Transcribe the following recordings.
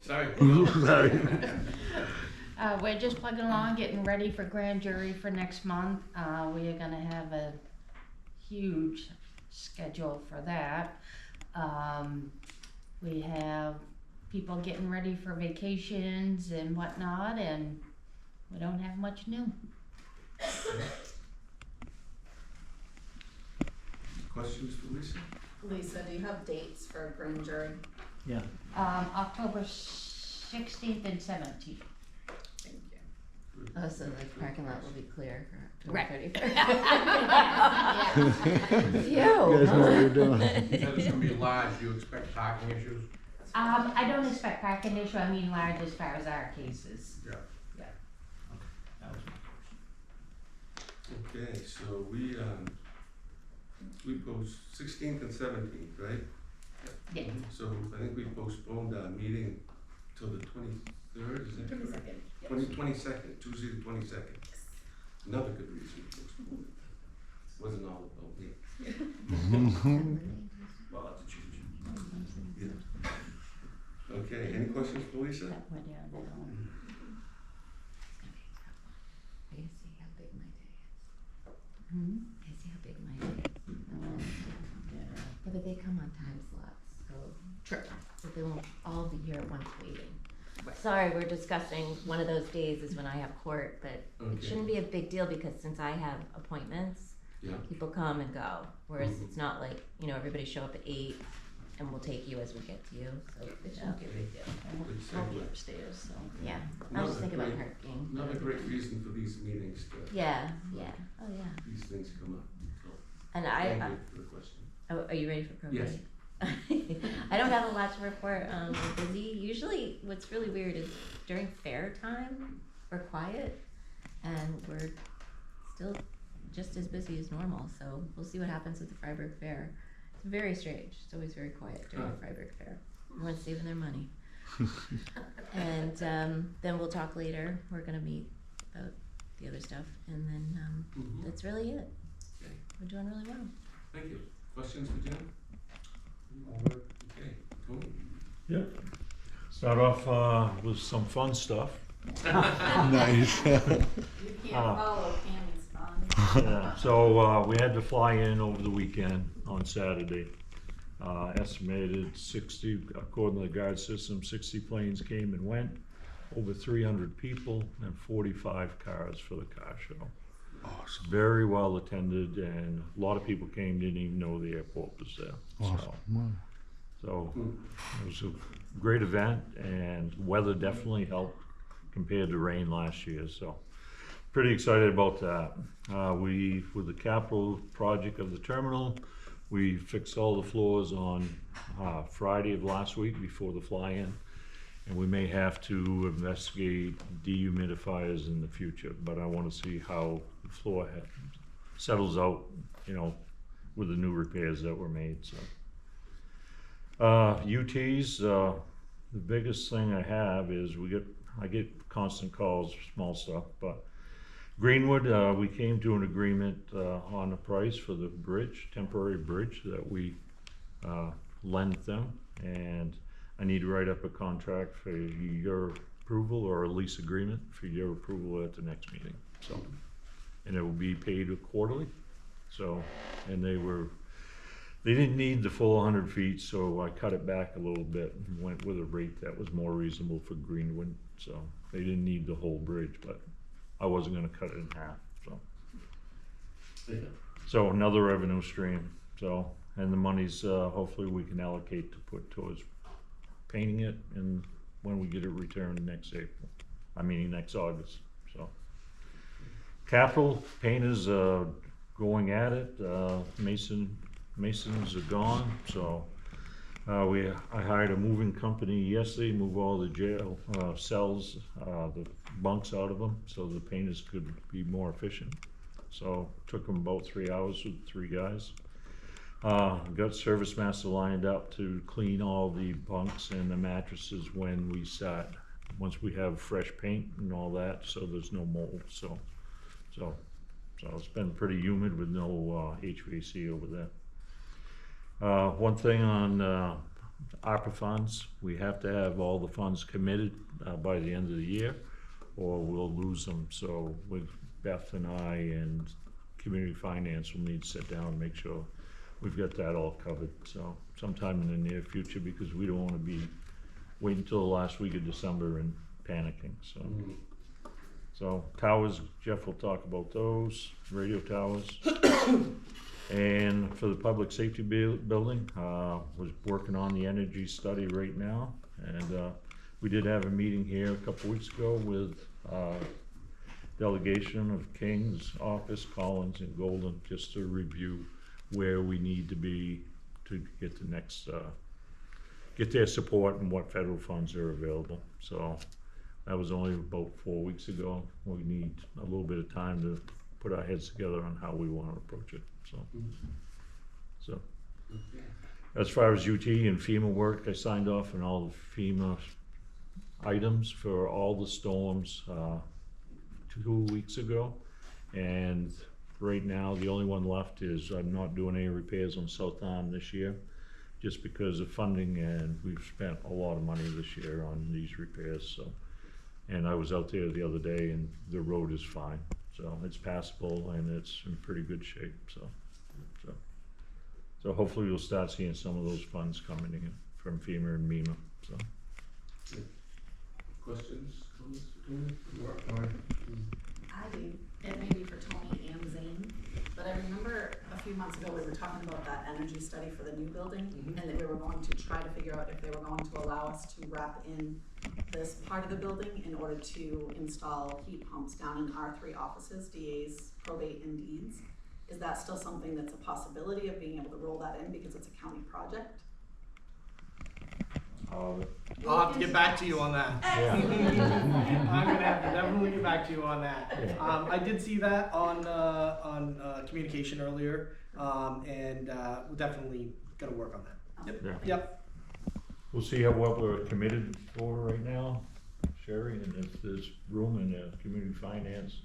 Sorry. Sorry. We're just plugging along, getting ready for grand jury for next month. We are gonna have a huge schedule for that. We have people getting ready for vacations and whatnot, and we don't have much new. Questions for Lisa? Lisa, do you have dates for grand jury? Yeah. October 16th and 17th. Thank you. Oh, so the parking lot will be clear for Right. October 31st. You guys know what you're doing. You said it's gonna be large, do you expect parking issues? I don't expect parking issue, I mean large as far as our cases. Yeah. Yeah. That was my Okay, so we post 16th and 17th, right? Yeah. So I think we postponed our meeting till the 23rd, is that correct? 22nd. 22nd, Tuesday the 22nd. Another good reason to postpone it. Wasn't all about me. Well, that's a change. Yeah. Okay, any questions for Lisa? That went down there. I can see how big my day is. Hmm? I can see how big my day is. Yeah, but they come on time slots, so. Sure. So they won't all be here at once waiting. Sorry, we're discussing one of those days is when I have court, but it Okay. shouldn't be a big deal because since I have appointments, Yeah. people come and go. Whereas Mhm. it's not like, everybody show up at 8 and we'll take you as we get to you, so. It shouldn't be a big deal. Good We'll be segue. upstairs, so. Yeah, I was Another just thinking about great- parking. Another great reason for these meetings to, Yeah, oh yeah. these things come up. So, And thank you for the question. are you ready for probate? Yes. I don't have a lot to report, we're busy. Usually what's really weird is during fair time, we're quiet and we're still just as busy as normal, so we'll see what happens with the Freiburg Fair. It's very strange, it's always very quiet during the Freiburg Fair. Everyone's saving their money. And then we'll talk later, we're gonna meet about the other stuff, and then Mhm. that's really it. Okay. We're doing really well. Thank you. Questions for Jim? Okay, Tony? Yep. Start off with some fun stuff. Nice. You can't follow Tammy's fun. Yeah. So we had to fly in over the weekend on Saturday. Estimated 60, according to the guard system, 60 planes came and went. Over 300 people and 45 cars for the car show. Awesome. Very well attended, and a lot of people came, didn't even know the airport was there. Awesome. Wow. So it was a great event, and weather definitely helped compared to rain last year, so pretty excited about that. With the capital project of the terminal, we fixed all the floors on Friday of last week before the fly-in, and we may have to investigate dehumidifiers in the future, but I want to see how the floor settles out, with the new repairs that were made, so. UTs, the biggest thing I have is I get constant calls, small stuff, but Greenwood, we came to an agreement on the price for the bridge, temporary bridge that we lend them, and I need to write up a contract for your approval or a lease agreement for your approval at the next meeting, so. And it will be paid quarterly, so, and they didn't need the full 100 feet, so I cut it back a little bit and went with a rate that was more reasonable for Greenwood. So they didn't need the whole bridge, but I wasn't gonna cut it in half, so. So another revenue stream, so, and the money's, hopefully we can allocate to put towards painting it and when we get it returned next August, so. Capital, painters, going at it, Masons are gone, so I hired a moving company yesterday, move all the jail cells, the bunks out of them, so the painters could be more efficient. So took them about 3 hours with 3 guys. Got Service Master lined up to clean all the bunks and the mattresses when we start, once we have fresh paint and all that, so there's no mold. So it's been pretty humid with no HVAC over there. One thing on ARPA funds. We have to have all the funds committed by the end of the year, or we'll lose them. So with Beth and I and Community Finance, we'll need to sit down and make sure we've got that all covered. So sometime in the near future, because we don't want to be waiting until the last week of December and panicking. So, so towers, Jeff will talk about those, radio towers. And for the public safety building, was working on the energy study right now. And we did have a meeting here a couple weeks ago with delegation of King's office, Collins and Golden, just to review where we need to be to get the next, get their support and what federal funds are available. So that was only about 4 weeks ago. We need a little bit of time to put our heads together on how we want to approach it. So as far as UT and FEMA work, I signed off on all the FEMA items for all the storms 2 weeks ago. And right now, the only one left is I'm not doing any repairs on South Arm this year, just because of funding, and we've spent a lot of money this year on these repairs. So, and I was out there the other day, and the road is fine. So it's passable and it's in pretty good shape. So hopefully we'll start seeing some of those funds coming in from FEMA and MEMA. So Questions, comments for Tony? I do, it may be for Tony and Zane, but I remember a few months ago, we were talking about that energy study for the new building, and that we were going to try to figure out if they were going to allow us to wrap in this part of the building in order to install heat pumps down in our 3 offices, DA's, probate, and deeds. Is that still something that's a possibility of being able to roll that in because it's a county project? I'll have to get back to you on that. yeah, I'm gonna have to definitely get back to you on that. Yeah. I did see that on communication earlier, and we're definitely gonna work on that. Yep. Yeah. Yep. we'll see what we're committed for right now, Sherry, and if there's room and community finance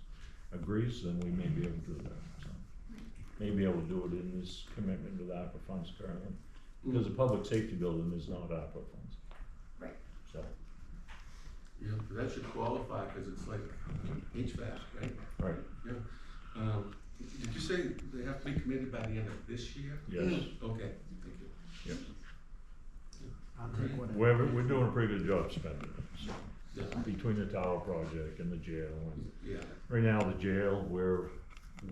agrees, then we may be able to do that. So, may be able to do it in this commitment with ARPA funds currently, because the public safety building is not ARPA funds. Right. So, Yeah, but that should qualify, cause it's like HVAC, right? right, Did you say they have to be committed by the end of this year? yes, Okay, thank you. yes. I'll take what We're doing a pretty good job spending it, so, Yeah, between the tower project and the jail. And yeah, right now, the jail, we're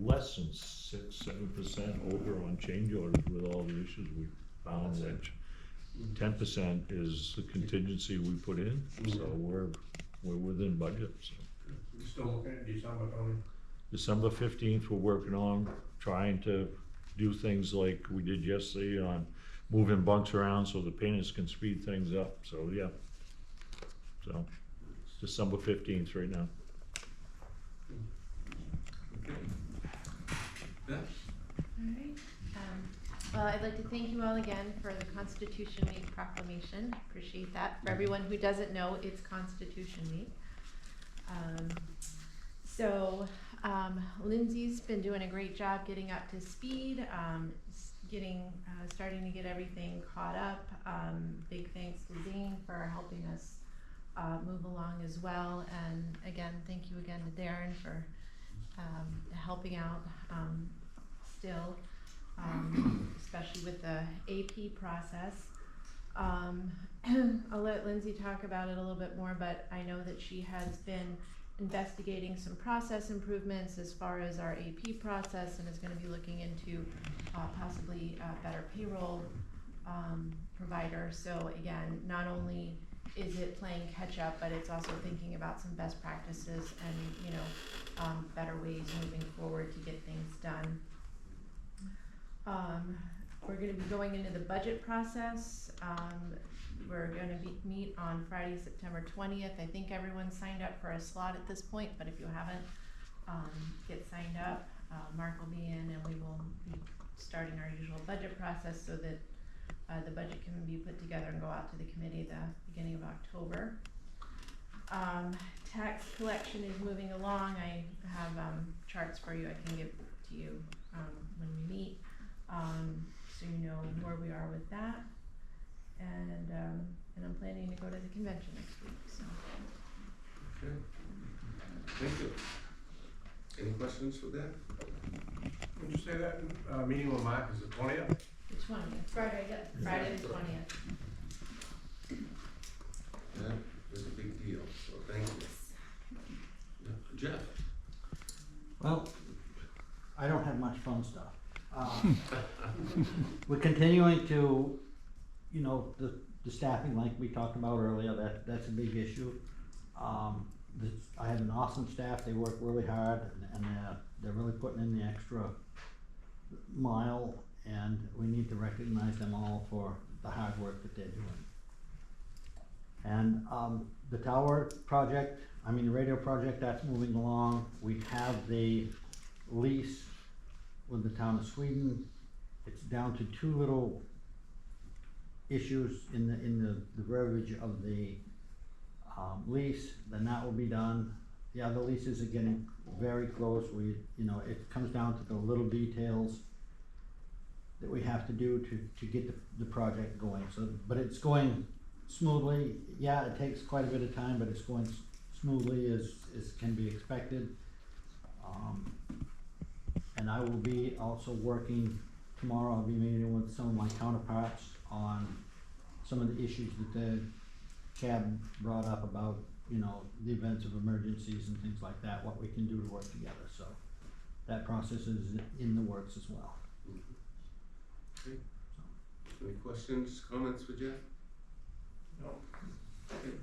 less than 6-7% over on change orders with all the issues we found, which 10% is the contingency we put in, so we're within budget, so. You're still looking at December, Tony? December 15th, we're working on trying to do things like we did yesterday on moving bunks around so the painters can speed things up, so yeah. So, it's December 15th right now. okay. Beth? Alright, well, I'd like to thank you all again for the Constitution Week proclamation, appreciate that. For everyone who doesn't know, it's Constitution Week. Lindsay's been doing a great job getting up to speed, starting to get everything caught up. Big thanks to Zane for helping us move along as well, and again, thank you again to Darren for helping out still, especially with the AP process. I'll let Lindsay talk about it a little bit more, but I know that she has been investigating some process improvements as far as our AP process, and is going to be looking into possibly a better payroll provider. So again, not only is it playing catch up, but it's also thinking about some best practices and better ways moving forward to get things done. We're going to be going into the budget process. We're going to meet on Friday, September 20th. I think everyone signed up for a slot at this point, but if you haven't, get signed up. Mark will be in, and we will be starting our usual budget process so that the budget can be put together and go out to the committee the beginning of October. Tax collection is moving along. I have charts for you I can give to you when we meet, so you know where we are with that. and I'm planning to go to the convention next week, so. Okay. Thank you. Any questions for that? Would you say that, meeting with Mark is the 20th? The 20th, Friday, yeah, Friday the 20th. That is a big deal, so thank you. Yeah, Jeff? Well, I don't have much fun stuff. We're continuing to, you know, the staffing like we talked about earlier, that's a big issue. I have an awesome staff, they work really hard and they're really putting in the extra mile, and we need to recognize them all for the hard work that they're doing. And the tower project, the radio project, that's moving along. We have the lease with the town of Sweden. It's down to two little issues in the verbiage of the lease, then that will be done. The other leases are getting very close. It comes down to the little details that we have to do to get the project going. So, but it's going smoothly. Yeah, it takes quite a bit of time, but it's going smoothly as can be expected. And I will be also working tomorrow. I'll be meeting with some of my counterparts on some of the issues that the CAB brought up about, the events of emergencies and things like that, what we can do to work together. So that process is in the works as well. Okay. Any questions, comments for Jeff? No. Okay.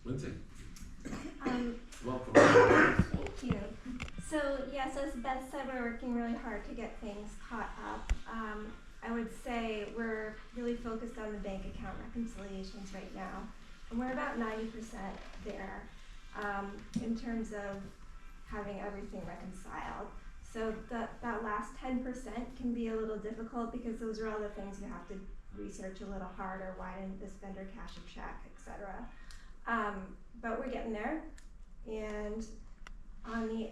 Lindsay? Welcome. Thank you. So yes, as Beth said, we're working really hard to get things caught up. I would say we're really focused on the bank account reconciliations right now, and we're about 90% there in terms of having everything reconciled. So that last 10% can be a little difficult because those are all the things you have to research a little harder. Why didn't this vendor cash a check, etc. But we're getting there. And on the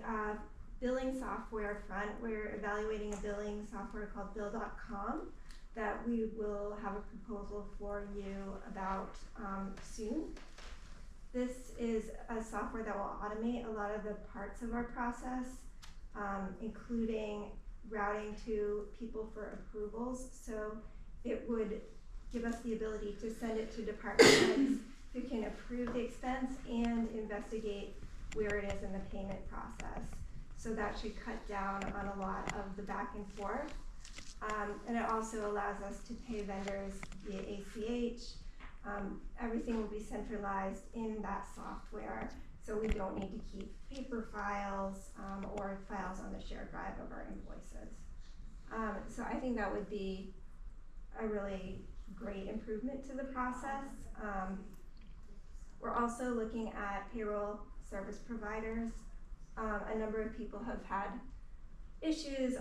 billing software front, we're evaluating a billing software called Bill.com that we will have a proposal for you about soon. This is a software that will automate a lot of the parts of our process, including routing to people for approvals. So it would give us the ability to send it to department heads who can approve the expense and investigate where it is in the payment process. So that should cut down on a lot of the back and forth. And it also allows us to pay vendors via ACH. Everything will be centralized in that software, so we don't need to keep paper files or files on the shared drive of our invoices. So I think that would be a really great improvement to the process. We're also looking at payroll service providers. A number of people have had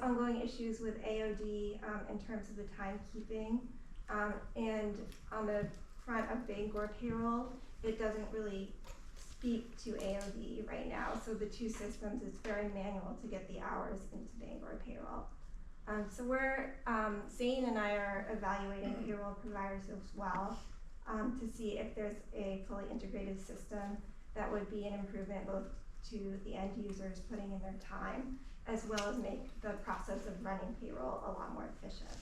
ongoing issues with AOD in terms of the timekeeping. And on the front of Bangor payroll, it doesn't really speak to AOD right now. So the two systems, it's very manual to get the hours into Bangor payroll. So we're, Zane and I are evaluating payroll providers as well to see if there's a fully integrated system that would be an improvement both to the end users putting in their time, as well as make the process of running payroll a lot more efficient.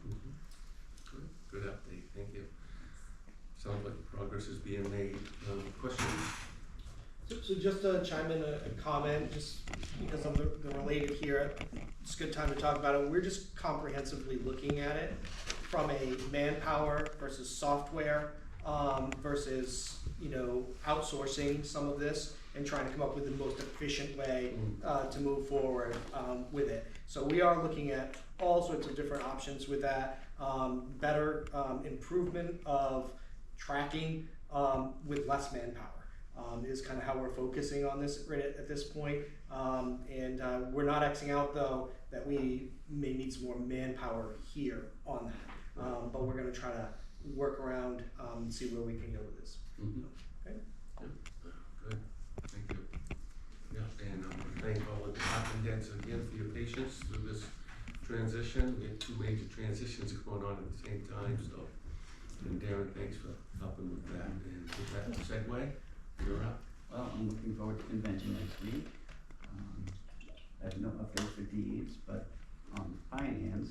Mm-hmm. Good update, thank you. Sounds like progress is being made. Questions? So just to chime in a comment, just because of the related here, it's a good time to talk about it. We're just comprehensively looking at it from a manpower versus software versus outsourcing some of this and trying to come up with the most efficient way to move forward with it. So we are looking at all sorts of different options with that. Better improvement of tracking with less manpower is kind of how we're focusing on this right at this point. And we're not Xing out though that we may need some more manpower here on that. But we're going to try to work around and see where we can go with this. Mm-hmm. Okay. Yeah. Good. Thank you. Yeah, and I want to thank all the department heads again for your patience through this transition. We had two major transitions going on at the same time, so And Darren, thanks for helping with that, and with that segue, you're up. Well, I'm looking forward to convention next week. I have no updates for deeds, but on finance,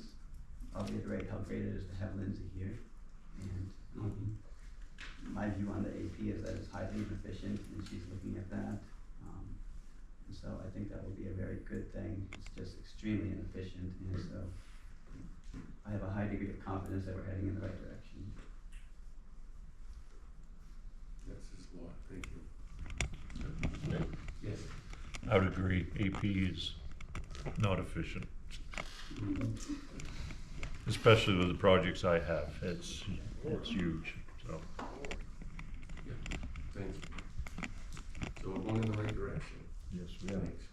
I'll reiterate how great it is to have Lindsay here. And my view on the AP is that it's highly inefficient, and she's looking at that. And so I think that will be a very good thing. It's just extremely inefficient, and so I have a high degree of confidence that we're heading in the right direction. That's his law, thank you. Yes. I would agree, AP is not efficient, especially with the projects I have, it's huge, so. Yeah, thanks. So we're going in the right direction. Yes, Thanks.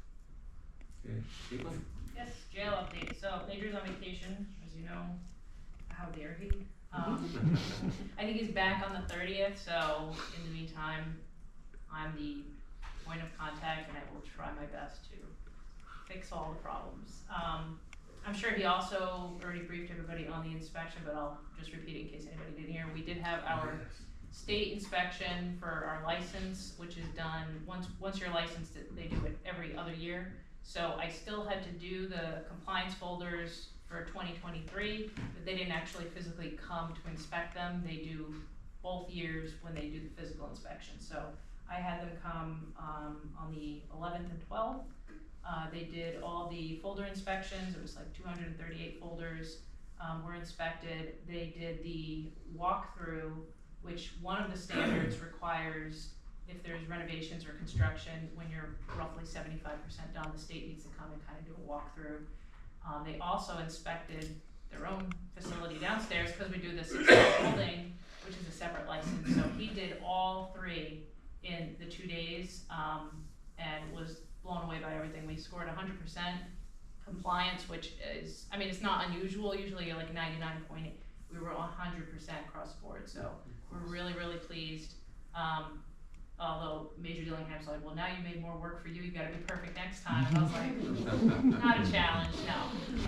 Okay, Caitlin? Yes, jail update. So Major's on vacation, as you know. How dare he? I think he's back on the 30th, so in the meantime, I'm the point of contact and I will try my best to fix all the problems. I'm sure he also already briefed everybody on the inspection, but I'll just repeat it in case anybody didn't hear. We did have our state inspection for our license, which is done, once you're licensed, they do it every other year. So I still had to do the compliance folders for 2023, but they didn't actually physically come to inspect them. They do both years when they do the physical inspection. So I had them come on the 11th and 12th. They did all the folder inspections. It was like 238 folders were inspected. They did the walkthrough, which one of the standards requires if there's renovations or construction, when you're roughly 75% done, the state needs to come and kind of do a walkthrough. They also inspected their own facility downstairs because we do the 6-story building, which is a separate license. So he did all 3 in the 2 days and was blown away by everything. We scored 100% compliance, which is, I mean, it's not unusual. Usually you're like 99.8. We were 100% across the board. So we're really, really pleased. Although Major Dillingham's like, well, now you made more work for you. You got to be perfect next time. And I was like, not a challenge,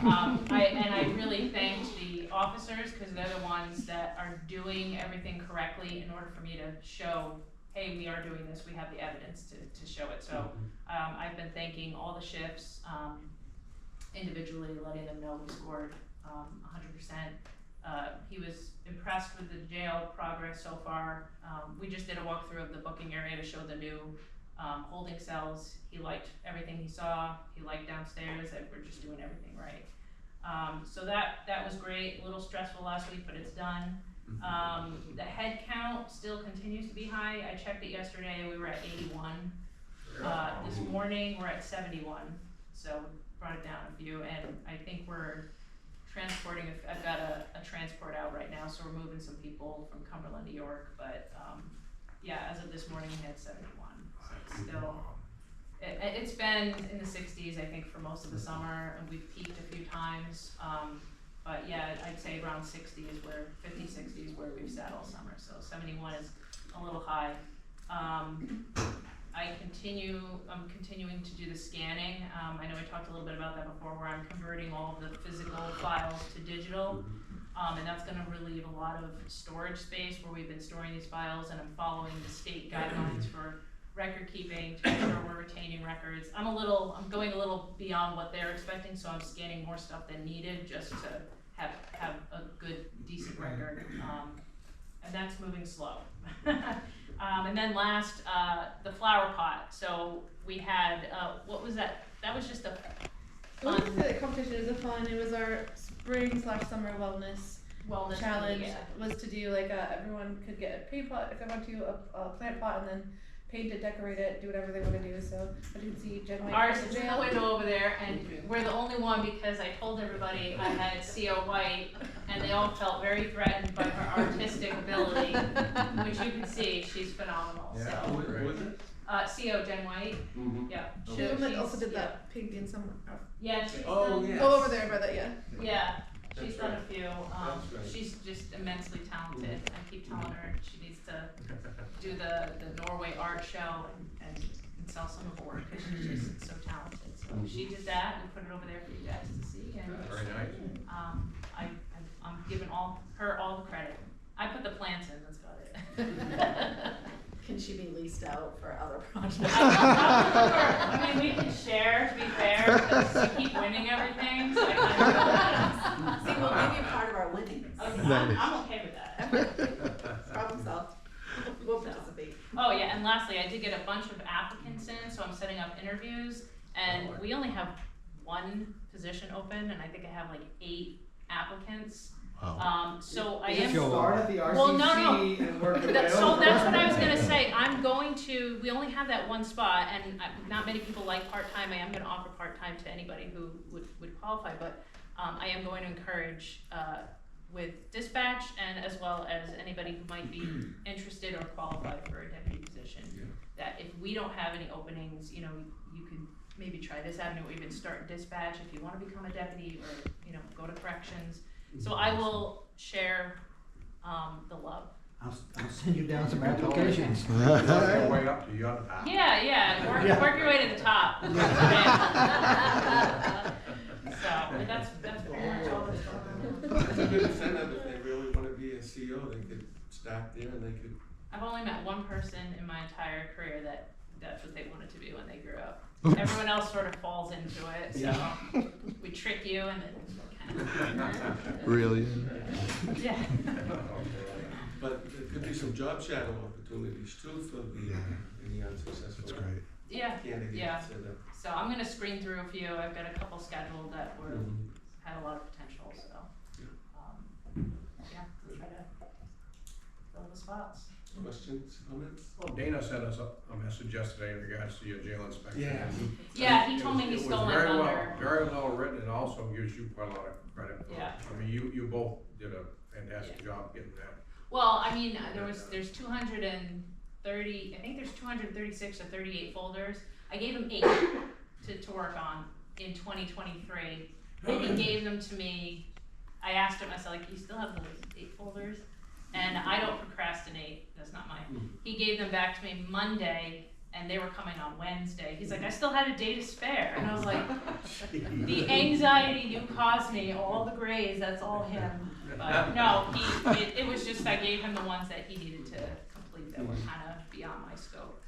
no. I really thanked the officers because they're the ones that are doing everything correctly in order for me to show, hey, we are doing this. We have the evidence to show it. So I've been thanking all the shifts individually, letting them know we scored 100%. He was impressed with the jail progress so far. We just did a walkthrough of the booking area to show the new holding cells. He liked everything he saw. He liked downstairs that we're just doing everything right. So that was great. A little stressful last week, but it's done. The head count still continues to be high. I checked it yesterday. We were at 81. This morning we're at 71. So brought it down a few, and I think we're transporting, I've got a transport out right now, so we're moving some people from Cumberland to York, but yeah, as of this morning we had 71, so it's still, it's been in the 60s I think for most of the summer, and we've peaked a few times, but yeah, I'd say around 60 is where, 50, 60 is where we've sat all summer, so 71 is a little high. I'm continuing to do the scanning. I know I talked a little bit about that before, where I'm converting all of the physical files to digital, and that's going to relieve a lot of storage space where we've been storing these files, and I'm following the state guidelines for record keeping to ensure we're retaining records. I'm going a little beyond what they're expecting, so I'm scanning more stuff than needed just to have a good, decent record, and that's moving slow. And then last, the flower pot. So we had, what was that? That was just a fun. The competition is a fun. It was our spring/summer wellness challenge. Yeah. Was to do like everyone could get a paint pot if they want to, a plant pot, and then paint it, decorate it, do whatever they want to do. So as you can see, Jen White. Ours is in the window over there, and we're the only one because I told everybody I had CO White, and they all felt very threatened by her artistic ability, which you can see, she's phenomenal. Yeah, So, who was it? CO Jen White, yeah. She also did that painting somewhere. Yeah, she's Oh, done, yeah. Go over there by that, yeah. yeah, she's That's done right. a few. That's right. She's just immensely talented. I keep telling her she needs to do the Norway art show and sell some of her work because she's just so talented. So she did that. We put it over there for you guys to see. And Very nice. I'm giving her all the credit. I put the plants in, that's about it. Can she be leased out for other projects? I mean, we can share, to be fair, because we keep winning everything, so I kind of. See, we'll give you part of our winnings. Okay, I'm okay with that. Problem solved. We'll participate. Oh, yeah, and lastly, I did get a bunch of applicants in, so I'm setting up interviews, and we only have one position open, and I think I have like 8 applicants. So I am. Start at the RCC Well, no. and work your way So over. that's what I was gonna say, we only have that one spot, and not many people like part-time, I am gonna offer part-time to anybody who would qualify, but, I am going to encourage, with dispatch and as well as anybody who might be interested or qualified for a deputy position. Yeah. That if we don't have any openings, you know, you could maybe try this avenue, or even start dispatch if you wanna become a deputy, or, you know, go to corrections. So I will share, the love. I'll send you down some applications. Work your way up to your top. Yeah, work your way to the top. So, that's pretty much all that's going on. It's a good incentive if they really wanna be a CO, they could start there and they could. I've only met one person in my entire career that's what they wanted to be when they grew up. Everyone else sort of falls into it, so we trick you and then. Really? Yeah. But there could be some job shadow opportunities too for the, any unsuccessful. That's great. Yeah, Candidates. yeah. So that- So I'm gonna screen through a few, I've got a couple scheduled that were, Mhm. had a lot of potential, so. Yeah, we'll try to fill the spots. Questions, comments? Well, Dana sent us a message yesterday in regards to your jail inspection. Yeah, he told me he It was stole my very well- thunder. Very well written, and also gives you quite a lot of credit for it. Yeah. I mean, you both did a fantastic job getting that. Well, I mean, there's 230, I think there's 236 or 38 folders. I gave him 8 to work on in 2023. And he gave them to me, I asked him, I said, like, you still have those 8 folders? And I don't procrastinate, that's not mine. He gave them back to me Monday, and they were coming on Wednesday. He's like, I still had a day to spare. And I was like, the anxiety you caused me, all the grays, that's all him. But no, it was just, I gave him the ones that he needed to complete that were kind of beyond my scope.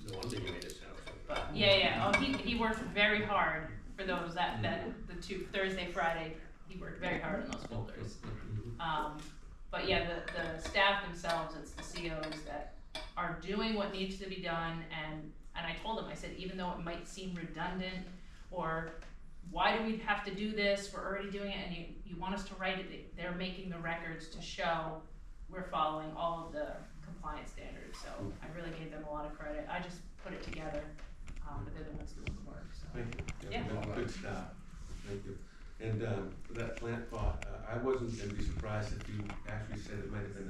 The ones that you made it sound. But yeah, oh, he worked very hard for those, the 2, Thursday, Friday, he worked very hard on those folders. But yeah, the staff themselves, it's the COs that are doing what needs to be done, and I told them, I said, even though it might seem redundant, or why do we have to do this, we're already doing it, and you want us to write it, they're making the records to show we're following all of the compliance standards, so I really gave them a lot of credit, I just put it together, but they're the ones doing the work, so. Thank you. Yeah. Good stuff. Thank you. And, for that plant pot, I wasn't gonna be surprised if you actually said it might have been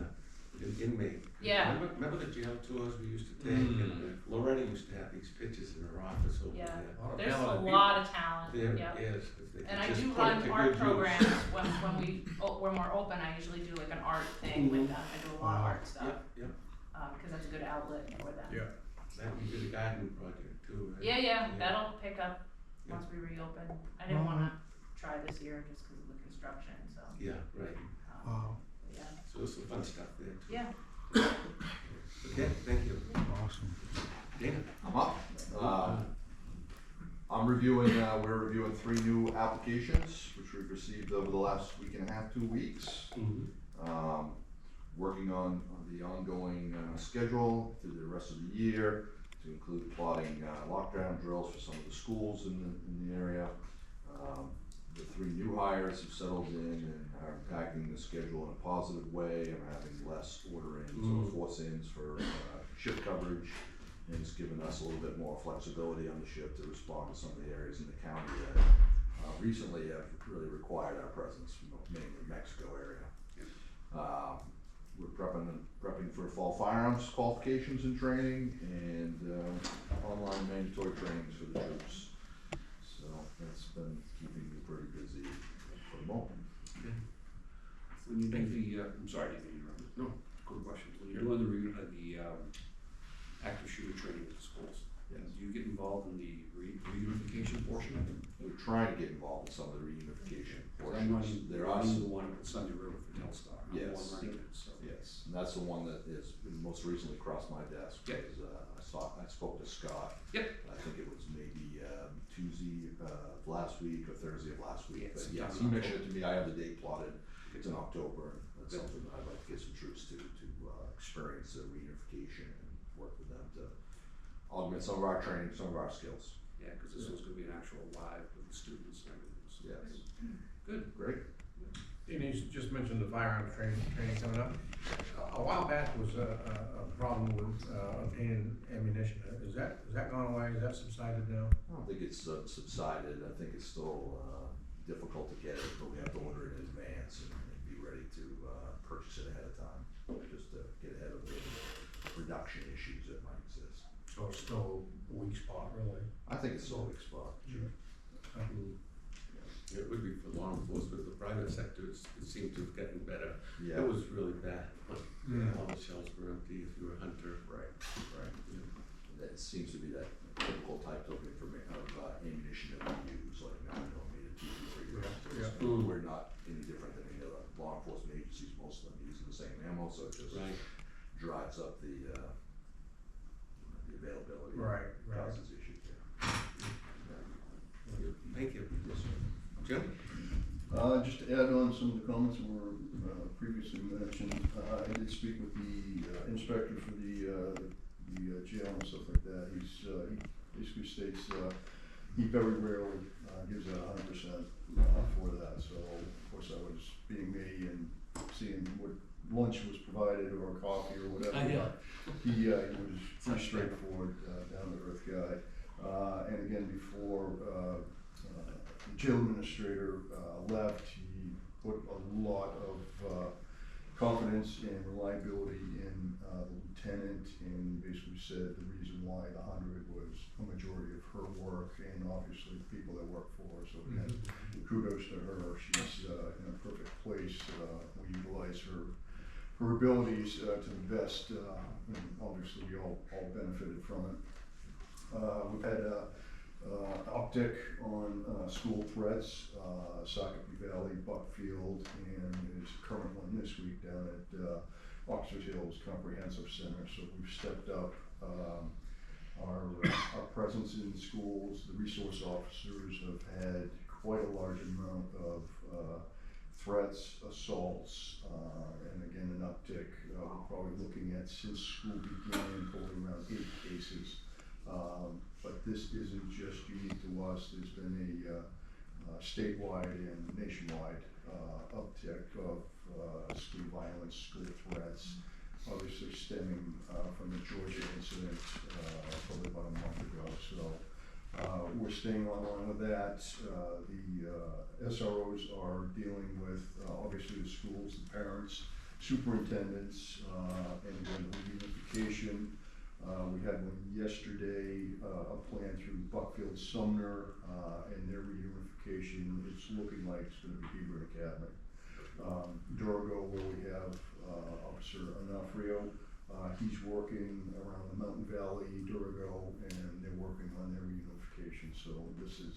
an inmate. Yeah. Remember the jail tours we used to take, and Loretta used to have these pictures in her office over Yeah. there. There's a lot of talent, There yep. is, if they could And I just do put it run to art good use. programs when we're open, I usually do like an art thing with them, I do a lot of art stuff, Yep, cause that's a good outlet for them. Yeah. that would be the garden project too, right? Yeah, that'll pick up Yeah. once we reopen. I didn't wanna try this year just cause of the construction, so, Yeah, right. Wow. yeah. So there's some fun stuff there too. Yeah. Okay, thank you. Awesome. Dana? I'm up. We're reviewing 3 new applications, which we've received over the last week and a half, 2 weeks. Working on the ongoing schedule through the rest of the year to include plotting lockdown drills for some of the schools in the area. The 3 new hires have settled in and are impacting the schedule in a positive way and having less order-ins or force-ins for shift coverage. And it's given us a little bit more flexibility on the shift to respond to some of the areas in the county that recently have really required our presence, mainly Mexico area. We're prepping for fall firearms qualifications and training and online mandatory trainings for the troops. So that's been keeping me pretty busy for the moment. When you do the, I'm sorry, I didn't interrupt. No, good question. When you're doing the active shooter training at the schools, Yes. do you get involved in the reunification portion of it? we're trying to get involved in some of the reunification I'm portions. running, There are running some, the one up at Sunday River for Telstar. I'm the Yes. one running it, so. yes, and that's the one that has been most recently crossed my desk. Yep. Because, I spoke to Scott. Yep. I think it was maybe, Tuesday, of last week or Thursday of last week, Yes, but yes, he sometime in mentioned it to me, I have the date plotted, it's in October, and that's Yep. something that I'd like to get some troops to experience the reunification and work with them to augment some of our training, some of our skills. Yeah, cause this one's gonna be an actual live with the students and everything, so. Yes. Good. Great. And you just mentioned the firearms training coming up. A while back was a problem with obtaining ammunition. Is that gone away? Is that subsided now? I don't think it's subsided, I think it's still difficult to get it, but we have to order it in advance and be ready to purchase it ahead of time, just to get ahead of the production issues that might exist. So it's still a weak spot, really. I think it's still a big spot, sure. It would be for law enforcement, the private sector, it seemed to have gotten better. Yeah. It was really bad, Mm. all the shelves were empty if you were a hunter. Right, right. That seems to be that typical type of ammunition that we use, like 9mm, 223 Yeah. Mm. We're not any different than any other law enforcement agencies, most of them using the same ammo, so it just Right. drives up the availability. Right, right. Causes issues there. Thank you. Yes, sir. Jim? Just to add on some of the comments that were previously mentioned, I did speak with the inspector for the jail and stuff like that. He basically states he very rarely gives out 100% for that. So of course I was being me and seeing what lunch was provided or coffee or whatever. Yeah. He was pretty straightforward, down to earth guy. And again, before the jail administrator left, he put a lot of confidence and reliability in the lieutenant, and basically said the reason why the 100 was a majority of her work and obviously the people that work for her. So again, kudos to her. She's in a perfect place. We utilize her abilities to the best, and obviously we all benefited from it. We've had uptick on school threats, Sacopee Valley, Buckfield, and there's a current one this week down at Oxford Hills Comprehensive Center. So we've stepped up our presence in schools. The resource officers have had quite a large amount of threats, assaults, and again an uptick. We're probably looking at, since school began, probably around 8 cases. But this isn't just unique to us. There's been a statewide and nationwide uptick of school violence, school threats, obviously stemming from the Georgia incident probably about a month ago. So we're staying on line with that. The SROs are dealing with obviously the schools, the parents, superintendents, and again the reunification. We had one yesterday, a plan through Buckfield Sumner, and their reunification. It's looking like it's going to be Hebron Academy. Durgo, where we have Officer Onofrio, he's working around the Mountain Valley, Durgo, and they're working on their reunification. So this is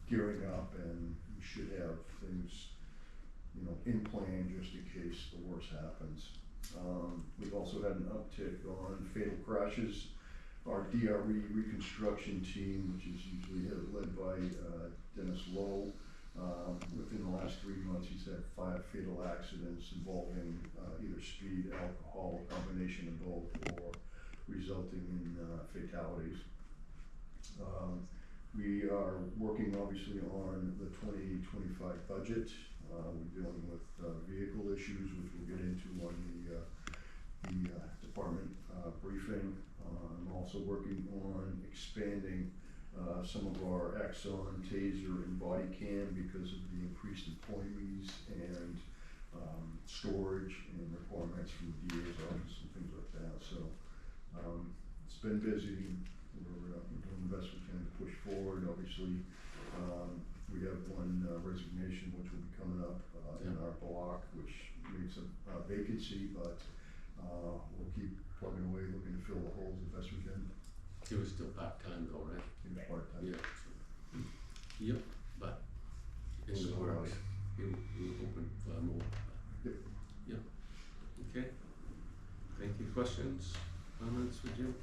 gearing up, and we should have things, in plan just in case the worst happens. We've also had an uptick on fatal crashes. Our DRE reconstruction team, which is usually led by Dennis Lowe, within the last 3 months he's had 5 fatal accidents involving either speed, alcohol, a combination of both, or resulting in fatalities. We are working obviously on the 2025 budget. We're dealing with vehicle issues, which we'll get into on the department briefing. I'm also working on expanding some of our Axon, Taser, and body cam because of the increased employees and storage and requirements from the DA's office and things like that. So it's been busy. We're doing the best we can to push forward. Obviously, we have one resignation which will be coming up in our block, which makes a vacancy, but we'll keep plugging away, looking to fill the holes as best we can. He was still part-time though, right? He was part-time. Yeah. Yep, but in the works, you open for more. Yep. Yep. Okay. Thank you. Questions, comments for Jim?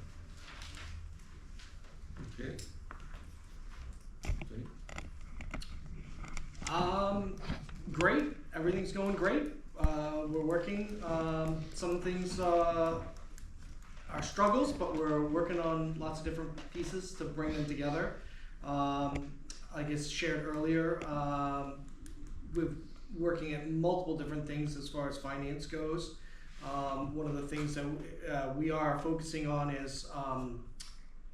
Okay. Okay. Great, everything's going great. We're working, some things, are struggles, but we're working on lots of different pieces to bring them together. I guess shared earlier, we're working at multiple different things as far as finance goes. One of the things that we are focusing on is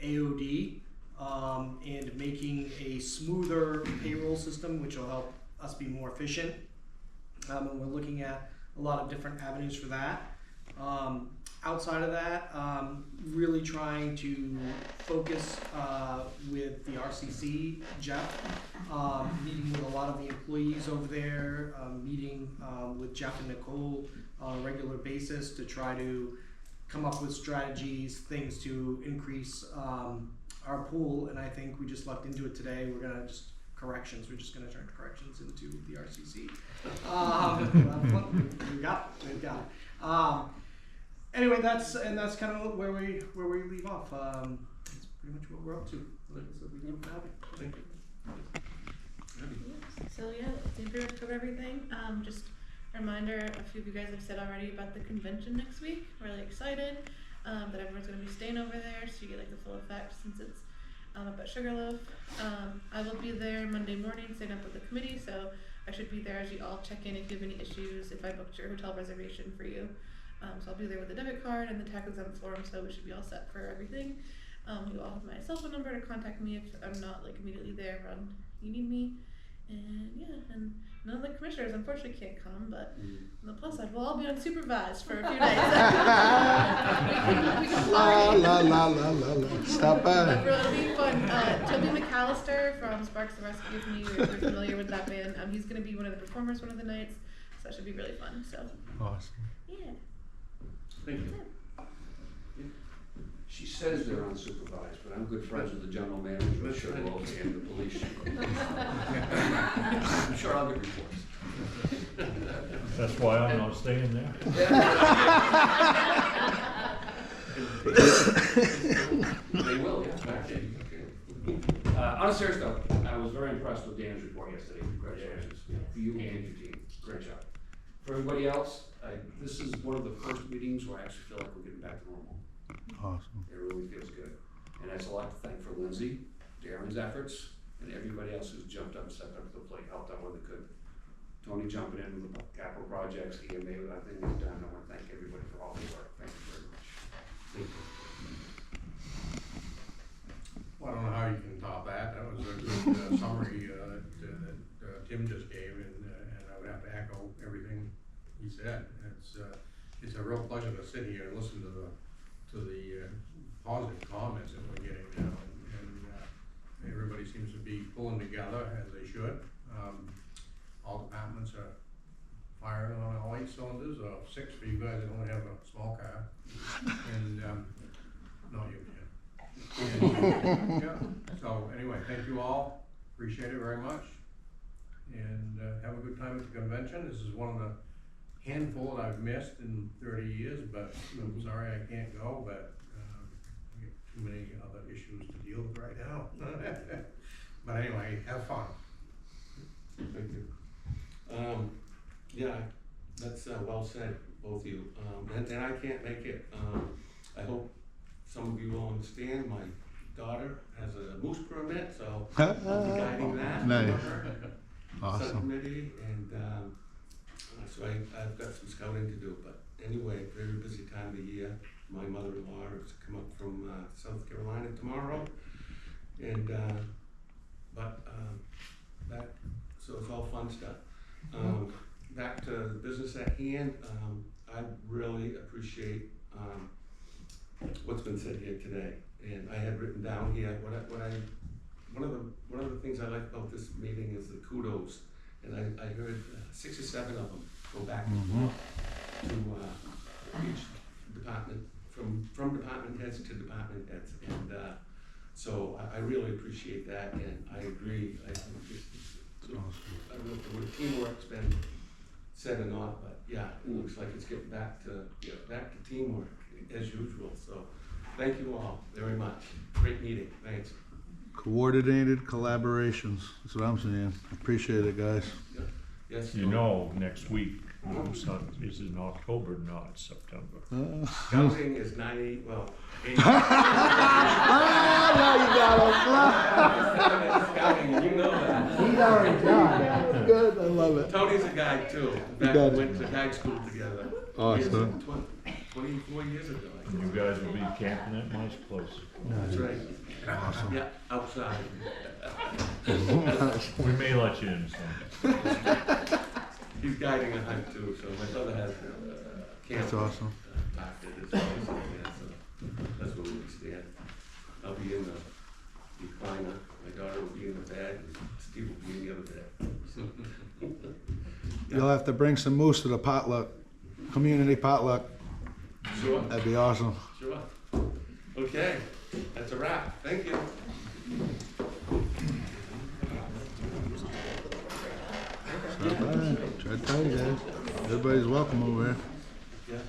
AOD, and making a smoother payroll system, which will help us be more efficient. And we're looking at a lot of different avenues for that. Outside of that, really trying to focus with the RCC, Jeff, meeting with a lot of the employees over there, meeting with Jeff and Nicole on a regular basis to try to come up with strategies, things to increase our pool. And I think we just looked into it today. We're gonna just we're just gonna turn corrections into the RCC. We've got it. Anyway, that's kind of where we leave off. That's pretty much what we're up to. So we can have it. Thank you. So yeah, I think we covered everything. Just a reminder, a few of you guys have said already about the convention next week. We're really excited that everyone's gonna be staying over there, so you get like the full effect since it's up at Sugarloaf. I will be there Monday morning, setting up with the committee, so I should be there as you all check in if you have any issues, if I booked your hotel reservation for you. So I'll be there with the debit card and the tax exempt form, so we should be all set for everything. You all have my cell phone number to contact me if I'm not like immediately there when you need me. And yeah, and none of the commissioners unfortunately can't come, but on the plus side, we'll all be unsupervised for a few nights. we can Stop by. It'll be fun. Toby McAllister from Sparks the Rescue, if you're familiar with that band, he's going to be one of the performers one of the nights, so that should be really fun. So Awesome. yeah. Thank you. She says they're unsupervised, but I'm good friends with the general manager of Sugarloaf and the police. I'm sure I'll get reports. That's why I'm not staying there. They will, yeah. On a serious note, I was very impressed with Dan's report yesterday. Congratulations. For you and your team. Great job. For everybody else, this is one of the first meetings where I actually feel like we're getting back to normal. Awesome. It really feels good. And that's a lot to thank for Lindsay, Darren's efforts, and everybody else who's jumped up and stepped up to the plate, helped out where they could. Tony jumping in with the capital projects, he made it, I think he's done. I want to thank everybody for all the work. Thank you very much. Thank you. Well, I don't know how you can top that. That was a good summary that Tim just gave, and I would have to echo everything he said. It's a real pleasure to sit here and listen to the positive comments that we're getting now, and everybody seems to be pulling together as they should. All departments are firing on all 8 cylinders, or 6 for you guys that only have a small car, and not you, Ken. Yeah. So anyway, thank you all. Appreciate it very much, and have a good time at the convention. This is one of the handful that I've missed in 30 years, but I'm sorry I can't go, but I get too many other issues to deal with right now. But anyway, have fun. Thank you. Yeah, that's well said, both of you. And I can't make it. I hope some of you will understand. My daughter has a moose permit, so I'll be guiding that. Nice. Awesome. Subcommittee, and so I've got some scouting to do. But anyway, very busy time of the year. My mother-in-law has come up from South Carolina tomorrow, and so it's all fun stuff. Back to the business at hand. I really appreciate what's been said here today, and I had written down here one of the things I like about this meeting is the kudos, and I heard 6 or 7 of them go back and forth to each department, from department heads to department heads, and So I really appreciate that, and I agree, I think I don't know if the word teamwork's been said or not, but yeah, it looks like it's getting back to teamwork as usual, so thank you all very much. Great meeting, thanks. Coordinated collaborations, that's what I'm saying. Appreciate it, guys. Yeah. Yes. You know, next week, is in October, not September. Scouting is 80. Now you got him. Scouting, you know that. He's already done. Good, I love it. Tony's a guide too. In fact, we went to guide school together. Awesome. 24 years ago, I think. You guys will be camping at Mice Place. That's right. Awesome. Yeah, outside. We may let you in some. He's guiding a hunt too, so my brother has camp. That's awesome. After this, so that's where we stand. I'll be in the recliner, my daughter will be in the bed, and Steve will be in the other bed. You'll have to bring some moose to the potluck, community potluck. Sure, That'd be awesome. sure. Okay, that's a wrap. Thank you. Stop by. Try to tell you guys. Everybody's welcome over here. Yeah.